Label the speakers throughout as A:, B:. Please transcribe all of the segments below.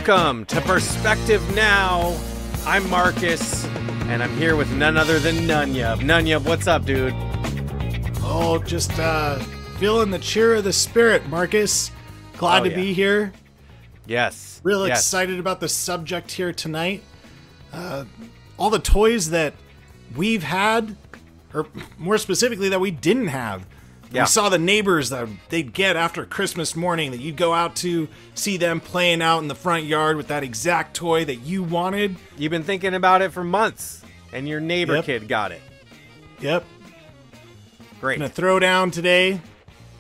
A: Welcome to Perspective Now. I'm Marcus, and I'm here with none other than Nunyub. Nunyub, what's up, dude?
B: Oh, just feeling the cheer of the spirit, Marcus. Glad to be here.
A: Yes.
B: Real excited about the subject here tonight. All the toys that we've had, or more specifically that we didn't have. Yeah. We saw the neighbors that they'd get after Christmas morning, that you'd go out to see them playing out in the front yard with that exact toy that you wanted.
A: You've been thinking about it for months, and your neighbor kid got it.
B: Yep.
A: Great.
B: Gonna throw down today,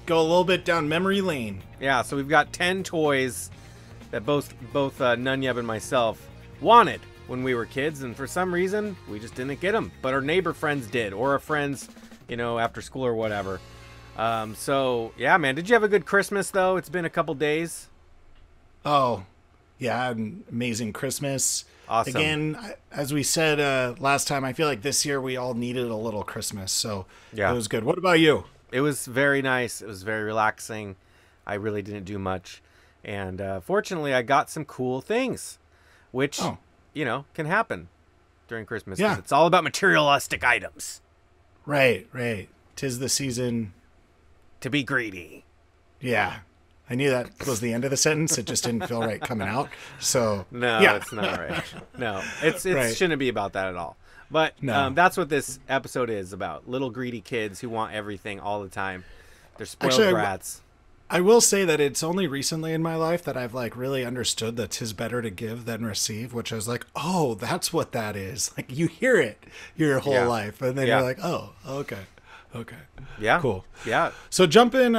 B: go a little bit down memory lane.
A: Yeah, so we've got 10 toys that both Nunyub and myself wanted when we were kids, and for some reason, we just didn't get them. But our neighbor friends did, or our friends, after school or whatever. So, yeah, man. Did you have a good Christmas, though? It's been a couple days.
B: Oh, yeah. An amazing Christmas.
A: Awesome.
B: Again, as we said last time, I feel like this year we all needed a little Christmas. So, yeah, it was good. What about you?
A: It was very nice. It was very relaxing. I really didn't do much. And fortunately, I got some cool things, which, can happen during Christmas.
B: Yeah.
A: It's all about materialistic items.
B: Right. 'Tis the season
A: to be greedy.
B: Yeah. I knew that was the end of the sentence. It just didn't feel right coming out. So
A: no,
B: yeah.
A: It's not right. No, it
B: right.
A: Shouldn't be about that at all. But
B: no.
A: That's what this episode is about. Little greedy kids who want everything all the time. They're spoiled
B: Actually,
A: brats.
B: I will say that it's only recently in my life that I've really understood that 'tis better to give than receive, which I was like, oh, that's what that is. Like, you hear it your whole life, and then you're like, oh, okay.
A: Yeah.
B: Cool.
A: Yeah.
B: So jumping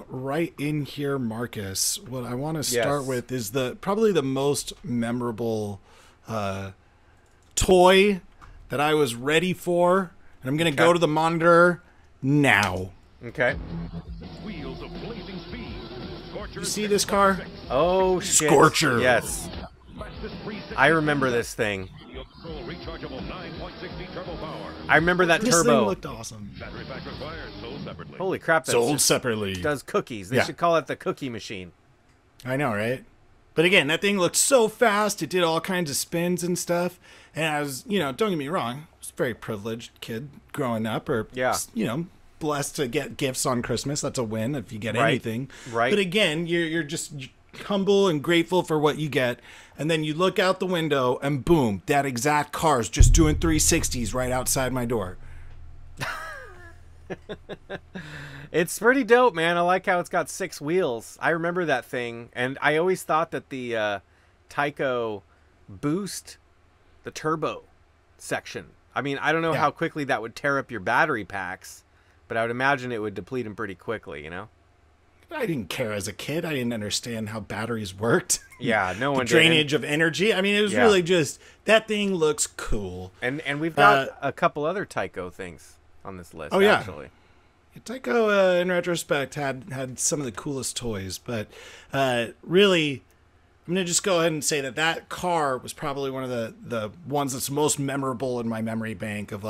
B: right in here, Marcus, what I want to start with is probably the most memorable toy that I was ready for, and I'm going to go to the monitor now.
A: Okay.
B: You see this car?
A: Oh, shit.
B: Scorcher.
A: Yes. I remember this thing. I remember that
B: this
A: turbo.
B: This thing looked awesome.
A: Holy crap. That's
B: sold separately.
A: Does cookies. They should call it the cookie machine.
B: I know, right? But again, that thing looked so fast. It did all kinds of spins and stuff. And I was, don't get me wrong, I was a very privileged kid growing up, or, blessed to get gifts on Christmas. That's a win if you get anything.
A: Right.
B: But again, you're just humble and grateful for what you get. And then you look out the window and boom, that exact car's just doing 360s right outside my door.
A: It's pretty dope, man. I like how it's got 6 wheels. I remember that thing. And I always thought that the Tyco Boost, the turbo section, I mean, I don't know how quickly that would tear up your battery packs, but I would imagine it would deplete them pretty quickly,
B: I didn't care as a kid. I didn't understand how batteries worked.
A: Yeah, no one
B: did. Drainage of energy. I mean, it was really just, that thing looks cool.
A: And we've got a couple other Tyco things on this list, actually.
B: Tyco, in retrospect, had some of the coolest toys. But really, I'm going to just go ahead and say that car was probably one of the ones that's most memorable in my memory bank of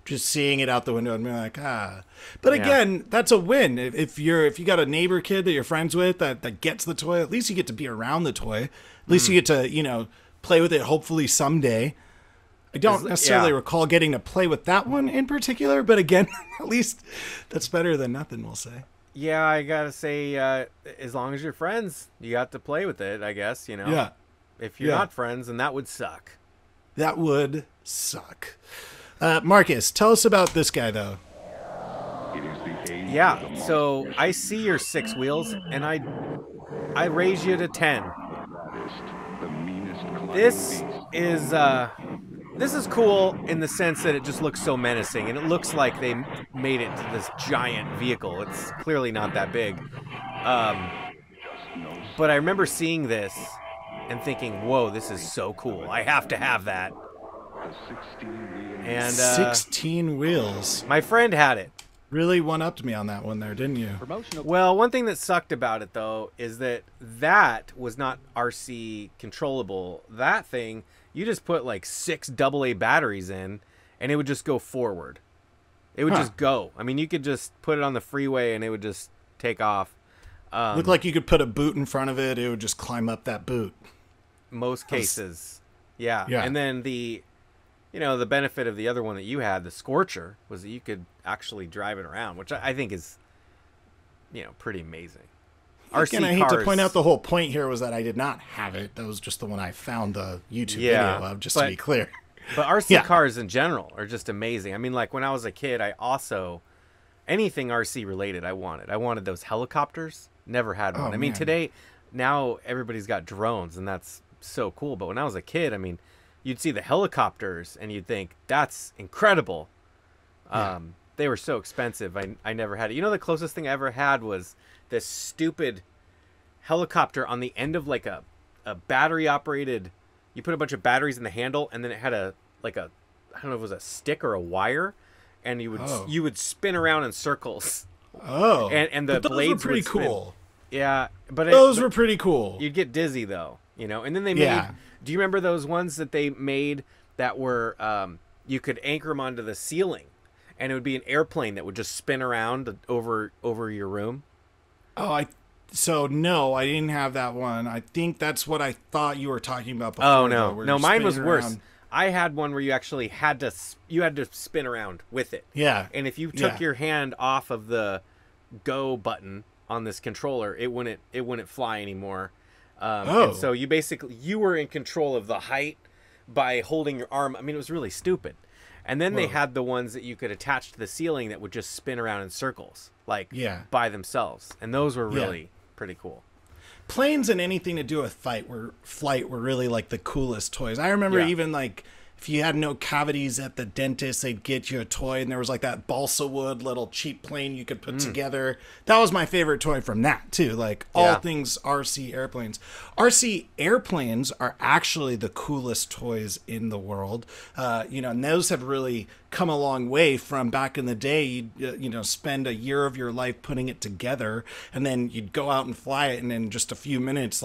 B: just seeing it out the window and being like, ah. But again, that's a win. If you got a neighbor kid that you're friends with that gets the toy, at least you get to be around the toy. At least you get to, play with it hopefully someday. I don't necessarily recall getting to play with that one in particular, but again, at least that's better than nothing, we'll say.
A: Yeah, I gotta say, as long as you're friends, you got to play with it, I guess,
B: Yeah.
A: If you're not friends, then that would suck.
B: That would suck. Marcus, tell us about this guy, though.
A: Yeah, so I see your 6 wheels, and I raise you to 10. This is cool in the sense that it just looks so menacing, and it looks like they made it to this giant vehicle. It's clearly not that big. But I remember seeing this and thinking, whoa, this is so cool. I have to have that. And
B: 16 wheels.
A: My friend had it.
B: Really one-upped me on that one there, didn't you?
A: Well, one thing that sucked about it, though, is that was not RC controllable. That thing, you just put 6 AA batteries in, and it would just go forward. It would just go. I mean, you could just put it on the freeway, and it would just take off.
B: Looked like you could put a boot in front of it. It would just climb up that boot.
A: most cases. Yeah.
B: Yeah.
A: And then the benefit of the other one that you had, the Scorcher, was that you could actually drive it around, which I think is, pretty amazing.
B: Again, I hate to point out the whole point here was that I did not have it. That was just the one I found the YouTube video of, just to be clear.
A: But RC cars in general are just amazing. I mean, like when I was a kid, I also, anything RC related I wanted. I wanted those helicopters. Never had one. I mean, today, now everybody's got drones, and that's so cool. But when I was a kid, I mean, you'd see the helicopters, and you'd think, that's incredible. They were so expensive. I never had it. The closest thing I ever had was this stupid helicopter on the end of like a battery operated. You put a bunch of batteries in the handle, and then it had I don't know if it was a stick or a wire, and you would spin around in circles.
B: Oh,
A: and the blades
B: were pretty
A: would spin.
B: cool.
A: Yeah, but
B: those were pretty cool.
A: You'd get dizzy though, And then they made. Do you remember those ones that they made that were you could anchor them onto the ceiling, and it would be an airplane that would just spin around over your room?
B: Oh, no, I didn't have that one. I think that's what I thought you were talking about before.
A: Oh no, no, mine was worse. I had one where you actually had to spin around with it.
B: Yeah,
A: and if you took your hand off of the go button on this controller, it wouldn't fly anymore. And so you were in control of the height by holding your arm. I mean, it was really stupid. And then they had the ones that you could attach to the ceiling that would just spin around in circles, by themselves. And those were really pretty cool.
B: Planes and anything to do with flight were really like the coolest toys. I remember even like if you had no cavities at the dentist, they'd get you a toy, and there was like that balsa wood little cheap plane you could put together. That was my favorite toy from that too. Like all things RC airplanes. RC airplanes are actually the coolest toys in the world. And those have really come a long way from back in the day. You'd spend a year of your life putting it together, and then you'd go out and fly it, and in just a few minutes,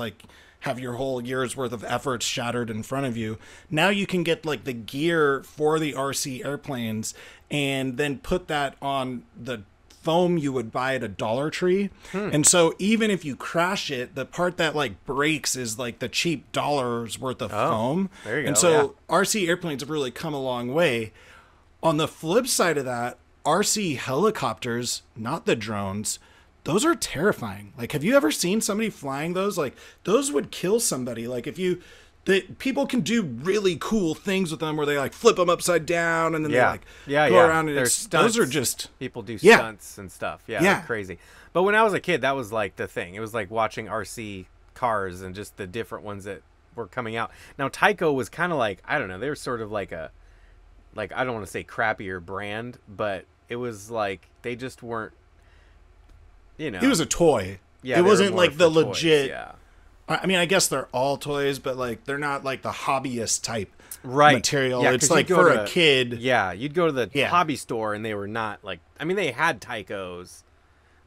B: have your whole year's worth of efforts shattered in front of you. Now you can get like the gear for the RC airplanes and then put that on the foam you would buy at a Dollar Tree. And so even if you crash it, the part that breaks is like the cheap $1 worth of foam.
A: There you go.
B: And so RC airplanes have really come a long way. On the flip side of that, RC helicopters, not the drones, those are terrifying. Have you ever seen somebody flying those? Those would kill somebody. People can do really cool things with them where they flip them upside down and then they go around and those are just
A: people do stunts and stuff. They're crazy. But when I was a kid, that was the thing. It was like watching RC cars and just the different ones that were coming out. Now Tyco was kind of I don't know, they were sort of I don't want to say crappier brand, but it was they just weren't. It
B: was a toy.
A: Yeah,
B: it wasn't the
A: toys,
B: legit. I mean, I guess they're all toys, but they're not the hobbyist type material. It's for a kid.
A: Yeah, you'd go to the hobby store and they were not they had Tycos,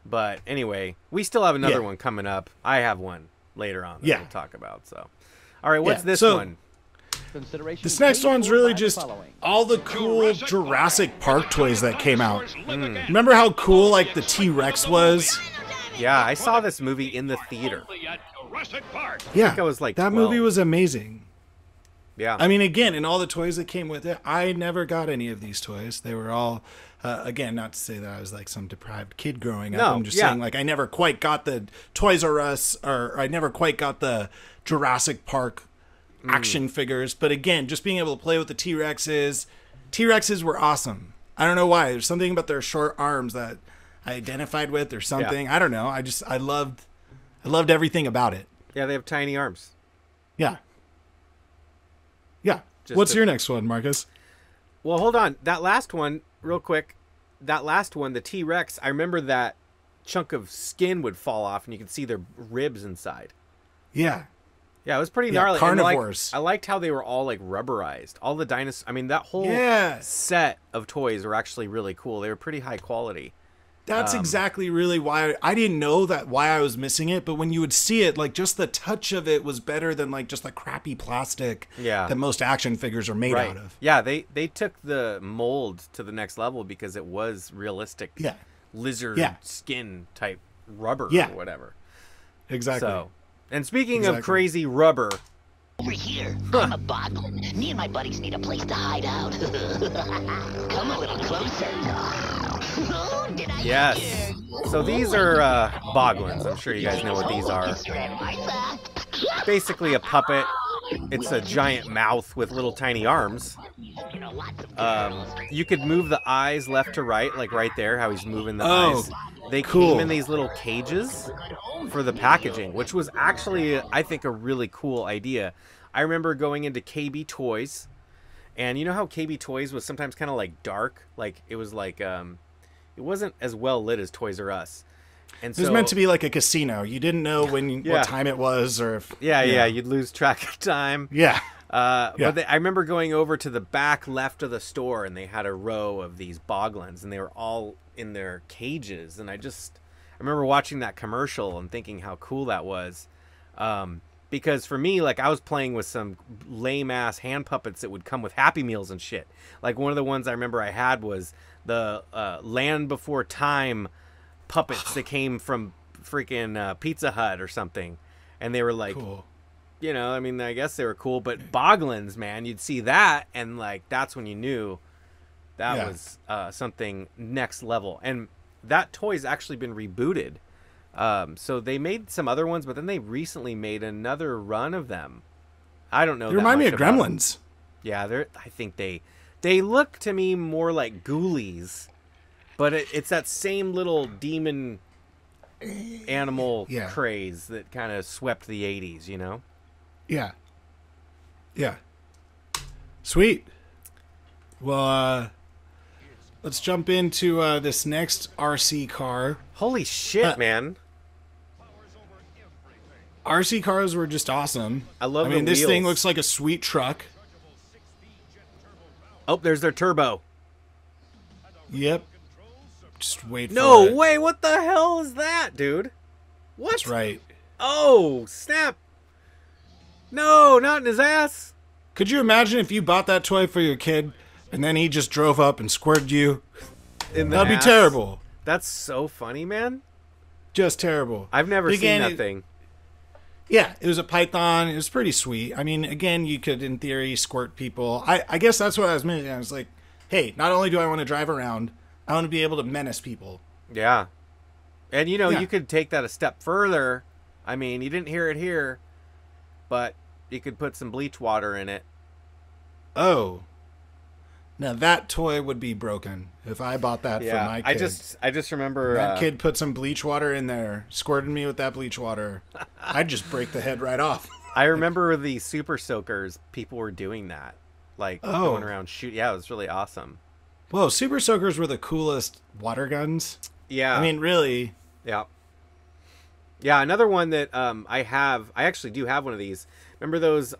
A: but anyway, we still have another one coming up. I have one later on that we'll talk about. So, all right, what's this one?
B: This next one's really just all the cool Jurassic Park toys that came out. Remember how cool the T-Rex was?
A: Yeah, I saw this movie in the theater.
B: Yeah,
A: I think I was
B: that movie was amazing.
A: Yeah.
B: I mean, again, and all the toys that came with it, I never got any of these toys. They were all, again, not to say that I was some deprived kid growing up. I'm just saying, I never quite got the Toys R Us, or I never quite got the Jurassic Park action figures. But again, just being able to play with the T-Rexes were awesome. I don't know why. There's something about their short arms that I identified with or something. I don't know. I loved everything about it.
A: Yeah, they have tiny arms.
B: Yeah. What's your next one, Marcus?
A: Well, hold on. That last one, real quick. That last one, the T-Rex, I remember that chunk of skin would fall off and you could see their ribs inside.
B: Yeah.
A: Yeah, it was pretty gnarly.
B: Carnivores.
A: I liked how they were all rubberized. All the dinosaurs. I mean, that whole set of toys were actually really cool. They were pretty high quality.
B: That's exactly really why I didn't know why I was missing it. But when you would see it, just the touch of it was better than just the crappy plastic that most action figures are made out of.
A: Yeah, they took the mold to the next level because it was realistic lizard skin type rubber or whatever.
B: Exactly.
A: So. And speaking of crazy rubber,
C: Over here. I'm a boglin. Me and my buddies need a place to hide out. Come a little closer. Oh, did I
A: Yes. So these are boglins. I'm sure you guys know what these are. Basically a puppet. It's a giant mouth with little tiny arms. You could move the eyes left to right, like right there, how he's moving the eyes. They came in these little cages for the packaging, which was actually, I think, a really cool idea. I remember going into KB Toys, and you know how KB Toys was sometimes kind of like dark? Like, it was like, it wasn't as well lit as Toys R Us. And so,
B: it was meant to be like a casino. You didn't know what time it was, or if,
A: yeah, you'd lose track of time.
B: Yeah.
A: But I remember going over to the back left of the store, and they had a row of these boglins, and they were all in their cages. And I remember watching that commercial and thinking how cool that was. Because for me, like, I was playing with some lame ass hand puppets that would come with Happy Meals and shit. Like, one of the ones I remember I had was the Land Before Time puppets that came from freaking Pizza Hut or something. And they were like,
B: cool.
A: You know, I mean, I guess they were cool, but boglins, man, you'd see that, and like, that's when you knew that was something next level. And that toy's actually been rebooted. So they made some other ones, but then they recently made another run of them. I don't know.
B: They remind me of Gremlins.
A: Yeah, I think they look to me more like Ghoulies, but it's that same little demon animal craze that kind of swept the 80s, you know?
B: Yeah. Yeah. Sweet. Well, let's jump into this next RC car.
A: Holy shit, man.
B: RC cars were just awesome.
A: I love
B: this
A: wheels.
B: thing looks like a sweet truck.
A: Oh, there's their turbo.
B: Yep. Just wait for it.
A: No way, what the hell is that, dude? What?
B: That's right.
A: Oh, snap. No, not in his ass.
B: Could you imagine if you bought that toy for your kid and then he just drove up and squirted you? That'd be terrible.
A: That's so funny, man.
B: Just terrible.
A: I've never seen that thing.
B: Yeah, it was a Python. It was pretty sweet. I mean, again, you could, in theory, squirt people. I guess that's what I was meaning. I was like, hey, not only do I want to drive around, I want to be able to menace people.
A: Yeah. And, you know, you could take that a step further. I mean, you didn't hear it here, but you could put some bleach water in it.
B: Oh. Now, that toy would be broken if I bought that for my kid.
A: I just remember...
B: that kid put some bleach water in there, squirted me with that bleach water. I'd just break the head right off.
A: I remember the Super Soakers, people were doing that. Like, going around shooting. Yeah, it was really awesome.
B: Whoa, Super Soakers were the coolest water guns.
A: Yeah.
B: I mean, really.
A: Yeah. Yeah, another one that I actually do have one of these. Remember those,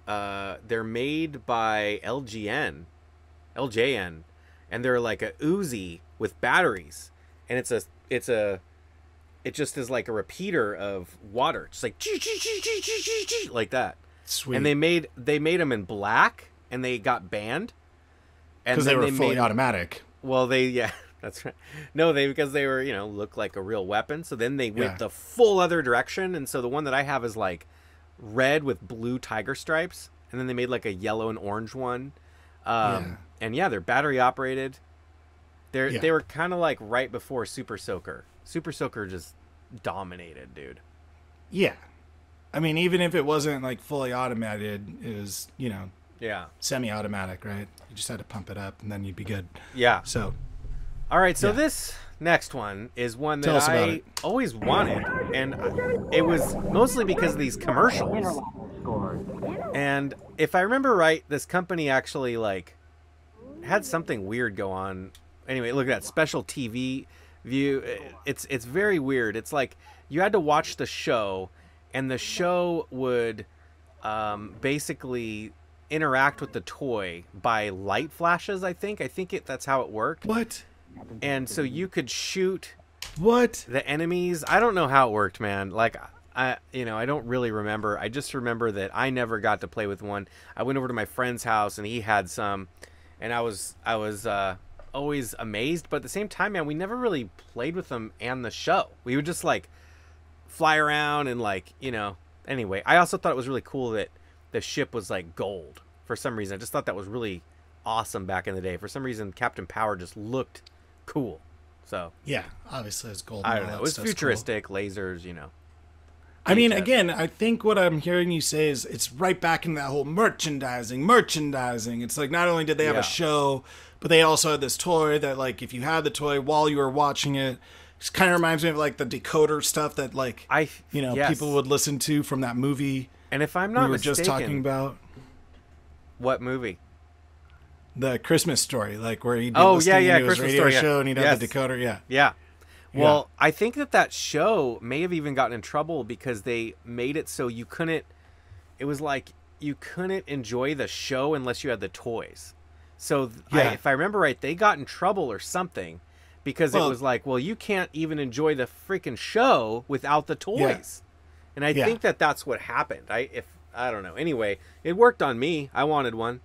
A: they're made by LJN, and they're like a Uzi with batteries. And it just is like a repeater of water. Just like that.
B: Sweet.
A: And they made them in black, and they got banned.
B: Because they were fully automatic.
A: Well, that's right. No, because they were, look like a real weapon. So then they went the full other direction. And so the one that I have is like red with blue tiger stripes. And then they made like a yellow and orange one. And they're battery operated. They were kind of like right before Super Soaker. Super Soaker just dominated, dude.
B: Yeah. I mean, even if it wasn't like fully automated, it was, semi-automatic, right? You just had to pump it up and then you'd be good.
A: Yeah.
B: So.
A: All right. So this next one is one that I always wanted. And it was mostly because of these commercials. And if I remember right, this company actually like had something weird go on. Anyway, look at that special TV view. It's very weird. It's like you had to watch the show, and the show would basically interact with the toy by light flashes. I think that's how it worked.
B: What?
A: And so you could shoot
B: the
A: enemies. I don't know how it worked, man. Like I don't really remember. I just remember that I never got to play with one. I went over to my friend's house and he had some, and I was always amazed, but at the same time, man, we never really played with them and the show. We would just like fly around and like, and anyway, I also thought it was really cool that the ship was like gold for some reason. I just thought that was really awesome back in the day. For some reason, Captain Power just looked cool. So
B: Yeah, obviously it's gold.
A: I don't know. It was futuristic, lasers,
B: I mean, again, I think what I'm hearing you say is it's right back in that whole merchandising. It's like not only did they have
A: Yeah.
B: a show, but they also had this toy that, like, if you had the toy while you were watching it, it kind of reminds me of like the decoder stuff that, like,
A: yes.
B: people would listen to from that movie
A: And if I'm
B: we
A: not
B: were
A: mistaken,
B: just talking about.
A: what movie?
B: The Christmas Story, like where he'd be
A: Oh,
B: listening
A: yeah,
B: to his
A: Christmas
B: radio
A: Story, yeah.
B: show and he'd have
A: Yes.
B: the decoder. Yeah.
A: Yeah. Well, I think that show may have even gotten in trouble because they made it so you couldn't. It was like you couldn't enjoy the show unless you had the toys. So if I remember right, they got in trouble or something because it was like, well, you can't even enjoy the freaking show without the toys. And I think that's what happened. I don't know. Anyway, it worked on me. I wanted one.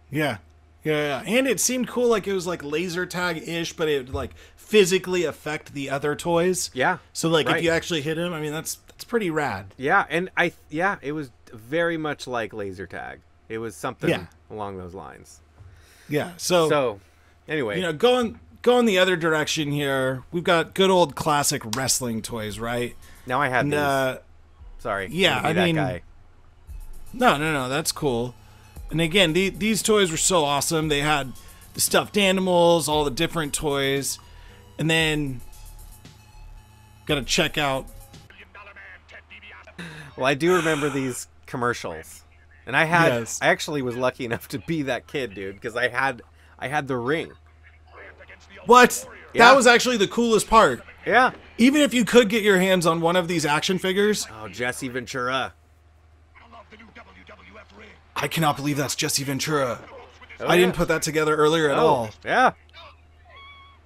B: Yeah. And it seemed cool, like it was like laser tag-ish, but it would like physically affect the other toys.
A: Yeah.
B: So like
A: right.
B: if you actually hit him, I mean that's pretty rad.
A: Yeah, and it was very much like laser tag. It was something along those lines.
B: Yeah. So
A: anyway,
B: going the other direction here, we've got good old classic wrestling toys, right?
A: now I had these. Sorry.
B: yeah,
A: I
B: I
A: mean,
B: mean-
A: that guy.
B: No, that's cool. And again, these toys were so awesome. They had the stuffed animals, all the different toys, and then got to check out.
A: Well, I do remember these commercials, and I
B: Yes.
A: actually was lucky enough to be that kid, dude, because I had the ring.
B: What?
A: Yeah.
B: That was actually the coolest part.
A: Yeah.
B: Even if you could get your hands on one of these action figures,
A: Oh, Jesse Ventura.
B: I cannot believe that's Jesse Ventura.
A: Oh,
B: I didn't
A: yeah.
B: put that together earlier at all.
A: Yeah.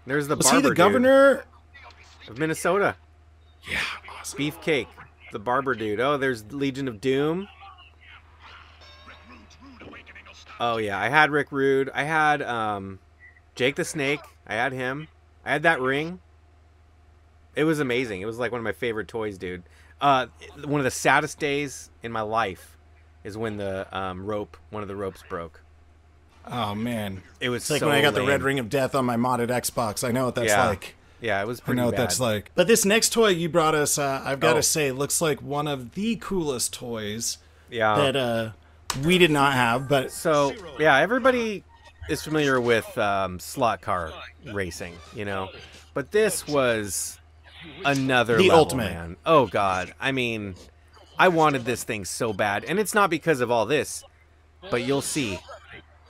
A: There's the
B: Was
A: barber
B: he the
A: dude
B: governor?
A: of Minnesota.
B: Yeah, awesome.
A: Beefcake, the barber dude. Oh, there's Legion of Doom. Oh yeah, I had Rick Rude. I had Jake the Snake. I had him. I had that ring. It was amazing. It was like one of my favorite toys, dude. One of the saddest days in my life is when the one of the ropes broke.
B: Oh man,
A: It was
B: it's like
A: so
B: when I got the
A: lame.
B: red ring of death on my modded Xbox. I know what that's
A: Yeah.
B: like.
A: Yeah, it was
B: I
A: pretty
B: know what
A: bad.
B: that's like. But this next toy you brought us, I've got
A: Oh.
B: to say, looks like one of the coolest toys
A: Yeah.
B: that we did not have. But
A: So, yeah, everybody is familiar with slot car racing, but this was another
B: The
A: level,
B: ultimate.
A: man. Oh God, I mean, I wanted this thing so bad, and it's not because of all this, but you'll see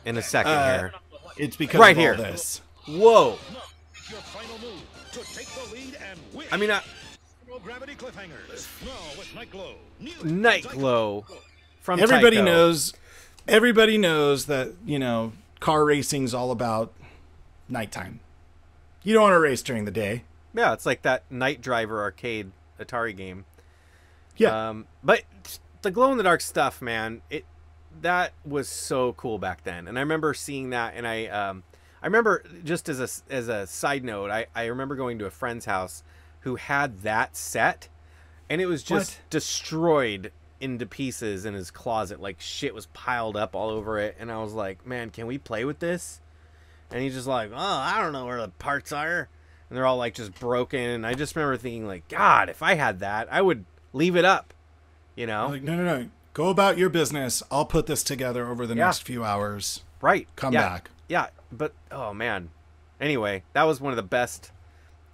A: in a second here.
B: it's because
A: Right
B: of
A: here.
B: all this.
A: Whoa!
D: Your final move to take the lead and win.
A: I mean,
D: Zero gravity cliffhangers. Now with Night Glow. New
A: Night Glow from
B: Everybody
A: Tyco.
B: knows. Everybody knows that car racing's all about nighttime. You don't want to race during the day.
A: Yeah, it's like that Night Driver arcade Atari game.
B: Yeah.
A: But the glow in the dark stuff, man, that was so cool back then. And I remember seeing that, and I remember, just as a side note, I remember going to a friend's house who had that set, and it was just
B: What?
A: destroyed into pieces in his closet. Like shit was piled up all over it, and I was like, man, can we play with this? And he's just like, oh, I don't know where the parts are. And they're all like just broken. And I just remember thinking like, God, if I had that, I would leave it up,
B: Like, no. Go about your business. I'll put this together over the
A: Yeah.
B: next few hours.
A: Right.
B: Come
A: Yeah.
B: back.
A: Yeah. But, oh man. Anyway, that was one of the best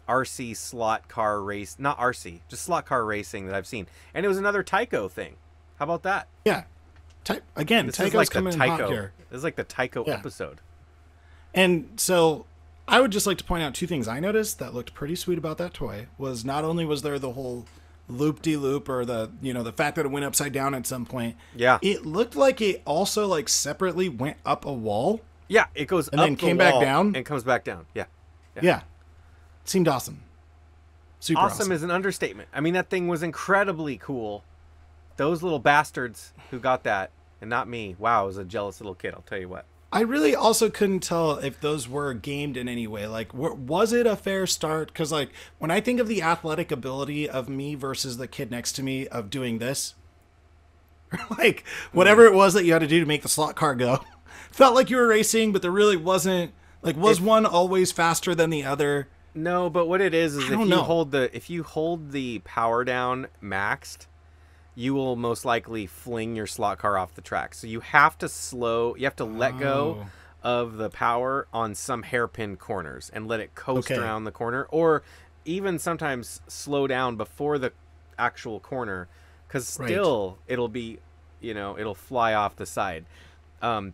A: RC slot car race, not RC, just slot car racing that I've seen. And it was another Tyco thing. How about that?
B: Yeah. Again,
A: This
B: Tyco's
A: is like the
B: coming in hot
A: Tyco.
B: here.
A: This is like the Tyco
B: Yeah.
A: episode.
B: And so I would just like to point out two things I noticed that looked pretty sweet about that toy was not only was there the whole loop-de-loop or the fact that it went upside down at some point.
A: Yeah.
B: It looked like it also like separately went up a wall.
A: Yeah, it goes
B: And
A: up
B: then
A: the
B: came back
A: wall
B: down?
A: and comes back down. Yeah.
B: Yeah. Seemed awesome. Super
A: Awesome is an understatement. I mean, that thing was incredibly cool. Those little bastards who got that, and not me. Wow, I was a jealous little kid, I'll tell you what.
B: I really also couldn't tell if those were gamed in any way. Like, was it a fair start? Because, like, when I think of the athletic ability of me versus the kid next to me of doing this, Like whatever it was that you had to do to make the slot car go. Felt like you were racing, but there really wasn't. Like, was one always faster than the other?
A: No, but what it is
B: I don't know.
A: if you hold the power down maxed, you will most likely fling your slot car off the track. So you have to let go of the power on some hairpin corners and let it coast around the corner, or even sometimes slow down before the actual corner, because still it'll be, it'll fly off the side.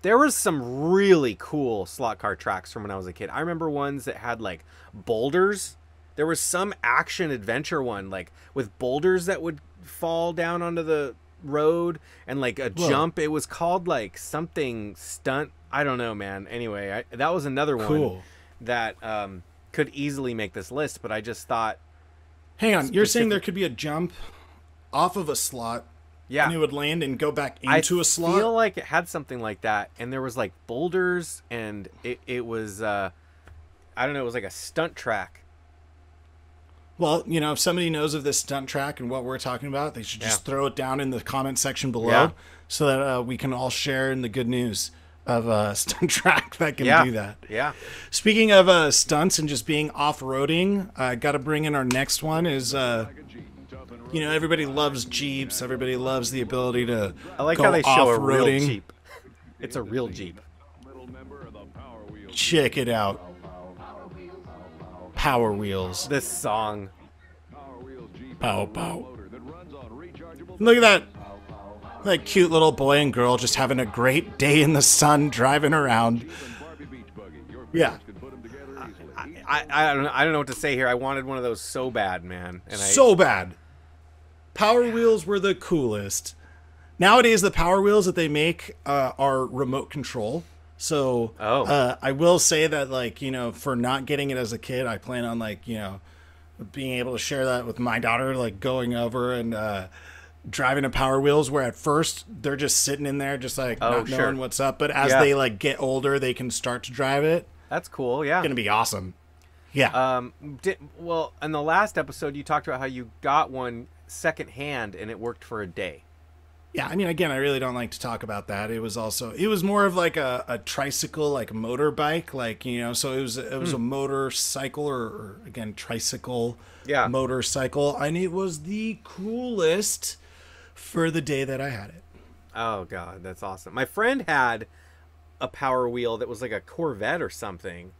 A: There was some really cool slot car tracks from when I was a kid. I remember ones that had like boulders. There was some action adventure one like with boulders that would fall down onto the road and like a jump. It was called like something stunt. I don't know, man. Anyway, that was another one that could easily make this list, but I just thought.
B: Hang on, you're saying there could be a jump off of a slot?
A: Yeah.
B: And it would land and go back into a slot?
A: I feel like it had something like that. And there was like boulders, and it was, I don't know, it was like a stunt track.
B: Well, if somebody knows of this stunt track and what we're talking about, they should just throw it down in the comment section below so that we can all share in the good news of a stunt track that can do that.
A: Yeah.
B: Speaking of stunts and just being off-roading, I got to bring in our next one is... everybody loves Jeeps. Everybody loves the ability to
A: I like
B: go
A: how they show a real
B: off-roading.
A: Jeep. It's a real Jeep.
B: Check it out. Power Wheels.
A: This song.
B: Pow, pow. Look at that. That cute little boy and girl just having a great day in the sun driving around. Yeah.
A: I don't know what to say here. I wanted one of those so bad, man. And
B: so bad. Power Wheels were the coolest. Nowadays, the Power Wheels that they make are remote control. So I will say that, for not getting it as a kid, I plan on, being able to share that with my daughter, going over and driving a Power Wheels, where at first they're just sitting in there just, not knowing what's up. But as they, get older, they can start to drive it.
A: That's cool, yeah.
B: It's going to be awesome. Yeah.
A: Well, in the last episode, you talked about how you got one secondhand and it worked for a day.
B: Yeah, I mean, again, I really don't like to talk about that. It was more of like a tricycle, like a motorbike, so it was a motorcycle or again, tricycle, motorcycle. And it was the coolest for the day that I had it.
A: Oh, God, that's awesome. My friend had a Power Wheel that was like a Corvette or something.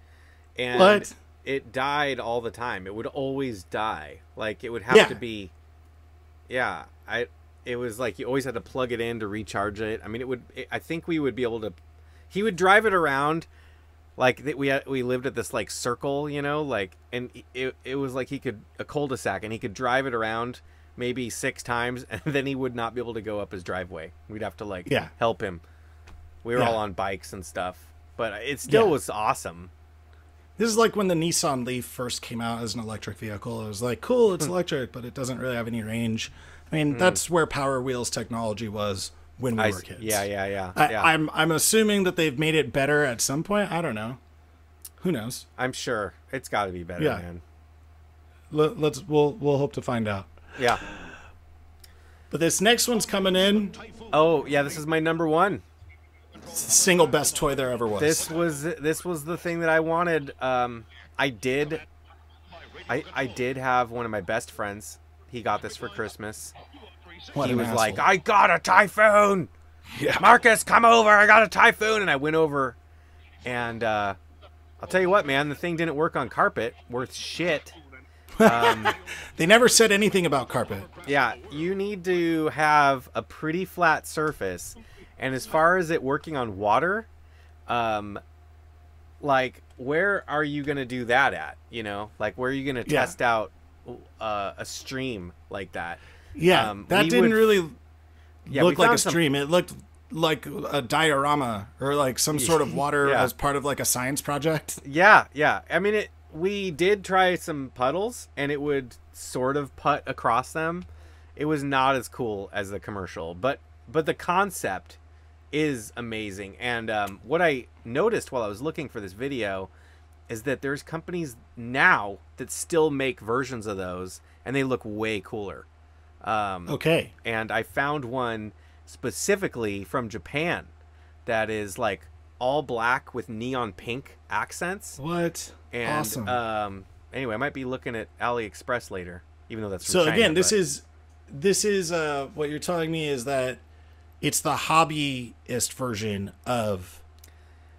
A: And it died all the time. It would always die. Like, it would have to be... Yeah, it was like you always had to plug it in to recharge it. I mean, I think we would be able to... He would drive it around, we lived at this, circle, and it was like a cul-de-sac, and he could drive it around maybe 6 times, and then he would not be able to go up his driveway. We'd have to, help him. We were all on bikes and stuff, but it still was awesome.
B: This is like when the Nissan Leaf first came out as an electric vehicle. It was like, cool, it's electric, but it doesn't really have any range. I mean, that's where Power Wheels technology was when we were kids.
A: Yeah.
B: I'm assuming that they've made it better at some point. I don't know. Who knows?
A: I'm sure it's got to be better, man.
B: We'll hope to find out.
A: Yeah.
B: But this next one's coming in.
A: Oh yeah, this is my number one.
B: It's the single best toy there ever was.
A: This was the thing that I wanted. I did have one of my best friends. He got this for Christmas. He was like, I got a Typhoon. Yeah. Marcus, come over. I got a Typhoon. And I went over, and I'll tell you what, man, the thing didn't work on carpet. Worth shit.
B: They never said anything about carpet.
A: Yeah, you need to have a pretty flat surface. And as far as it working on water, where are you going to do that at? Where are you going to test out a stream like that?
B: Yeah, that didn't really look like a stream. It looked like a diorama or like some sort of water as part of like a science project.
A: Yeah. I mean, we did try some puddles, and it would sort of putt across them. It was not as cool as the commercial, but the concept is amazing. And what I noticed while I was looking for this video is that there's companies now that still make versions of those, and they look way cooler. Okay. And I found one specifically from Japan that is like all black with neon pink accents.
B: What?
A: And
B: Awesome.
A: Anyway, I might be looking at AliExpress later, even though that's from
B: So
A: China,
B: again,
A: but-
B: this is what you're telling me is that it's the hobbyist version of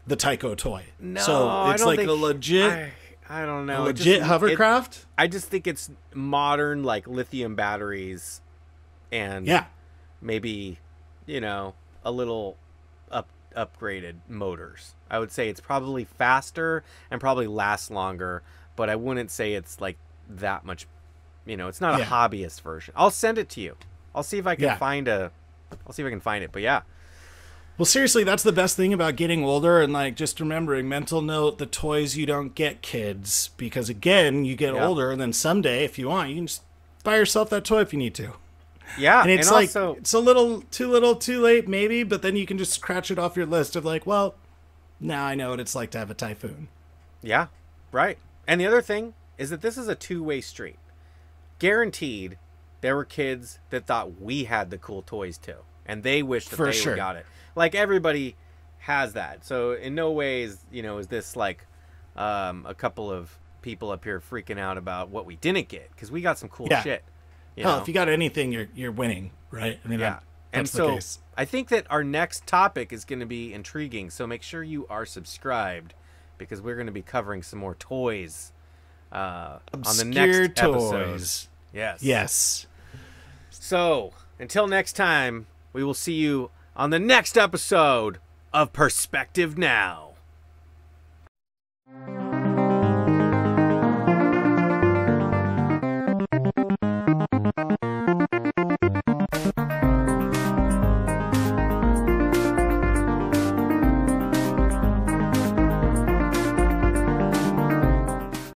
B: the Tyco toy.
A: No,
B: so
A: I
B: it's
A: don't
B: like
A: think,
B: a legit,
A: I don't
B: a
A: know.
B: legit hovercraft.
A: I just think it's modern, like lithium batteries, and
B: Yeah,
A: maybe, you know, a little upgraded motors. I would say it's probably faster and probably lasts longer, but I wouldn't say it's like that much. You know, it's not a
B: Yeah.
A: hobbyist version. I'll send it to you. I'll see if I can
B: Yeah.
A: find a. I'll see if I can find it. But yeah,
B: Well, seriously, that's the best thing about getting older, and like just remembering, mental note, the toys you don't get, kids, because again, you get
A: Yeah.
B: older, and then someday, if you want, you can just buy yourself that toy if you need to.
A: yeah,
B: And it's like
A: also,
B: it's a little, too late, maybe, but then you can just scratch it off your list of like, well, now I know what it's like to have a Typhoon.
A: yeah, right. And the other thing is that this is a two-way street. Guaranteed, there were kids that thought we had the cool toys too, and they wished that
B: For
A: they
B: sure.
A: would got it. Like everybody has that. So in no ways, you know, is this like a couple of people up here freaking out about what we didn't get, because we got some cool
B: Yeah.
A: shit. You
B: Hell,
A: know?
B: if you got anything, you're winning, right? I mean,
A: Yeah. And
B: that's the
A: so
B: case.
A: I think that our next topic is going to be intriguing. So make sure you are subscribed, because we're going to be covering some more toys on the
B: Obscure
A: next episode.
B: toys.
A: Yes.
B: Yes.
A: So until next time, we will see you on the next episode of Perspective Now.